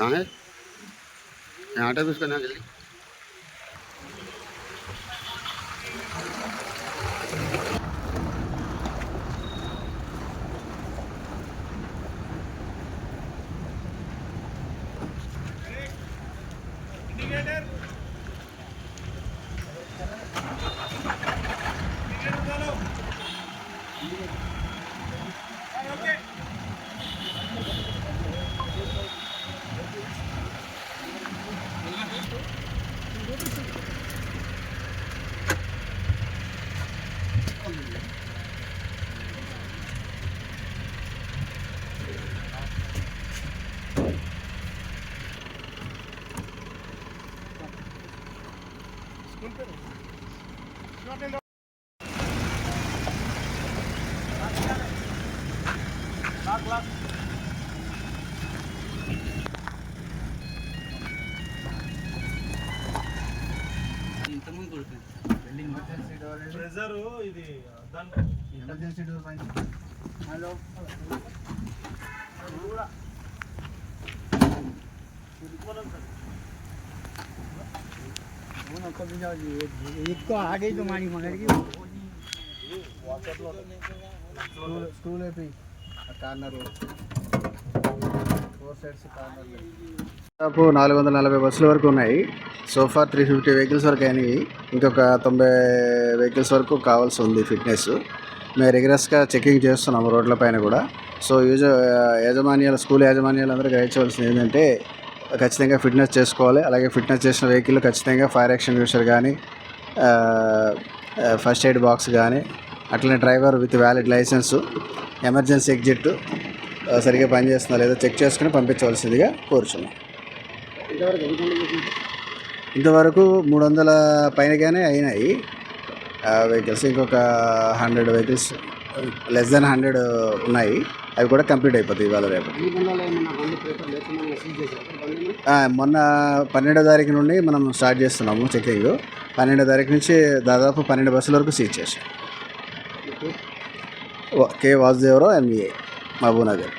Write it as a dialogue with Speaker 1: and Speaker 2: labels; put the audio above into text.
Speaker 1: कहाँ है? यहाँ पे उसका नाम जल्दी।
Speaker 2: ప్రెజర్ ఇది ఎమర్జెన్సీ డోర్ పైన హలో
Speaker 3: इसको आगे तुम्हारी मगर की
Speaker 2: స్కూల్ అయిపోయి కార్నర్ 4 సైడ్స్ కార్నర్
Speaker 1: దాదాపు 440 బస్సుల వరకు ఉన్నాయి. సోఫా 350 వెహికల్స్ వరకు అయినాయి. ఇంకొక 90 వెహికల్స్ వరకు కావాల్సి ఉంది ఫిట్నెస్. మేము రిగరస్గా చెకింగ్ చేస్తున్నాము రోడ్ల పైన కూడా. సో యాజమాన్యాలు స్కూల్ యాజమాన్యాలు అందరూ గ్రహించవలసింది ఏంటంటే ఖచ్చితంగా ఫిట్నెస్ చేసుకోవాలి. అలాగే ఫిట్నెస్ చేసిన వెహికల్ ఖచ్చితంగా ఫైర్ ఎక్స్టింగ్విషర్ కానీ ఫస్ట్ ఎయిడ్ బాక్స్ కానీ అట్లనే driver with valid licence emergency exit సరిగ్గా పనిచేస్తుందా లేదో చెక్ చేసుకుని పంపించవలసిందిగా కోరుచున్నాం. ఇంతవరకు 300 పైనగానే అయినాయి వెహికల్స్. ఇంకొక 100 వెహికల్స్ లెస్ దెన్ 100 ఉన్నాయి. అవి కూడా కంప్లీట్ అయిపోతాయి ఇవాళ రేపు. మొన్న 12వ తారీఖు నుండి మనం స్టార్ట్ చేస్తున్నాము చెకింగ్. 12వ తారీఖు నుంచి దాదాపు 12 బస్సుల వరకు సీజ్ చేసాం. కే వాసుదేవరావు ఎంఈఏ మహబూబ్నగర్.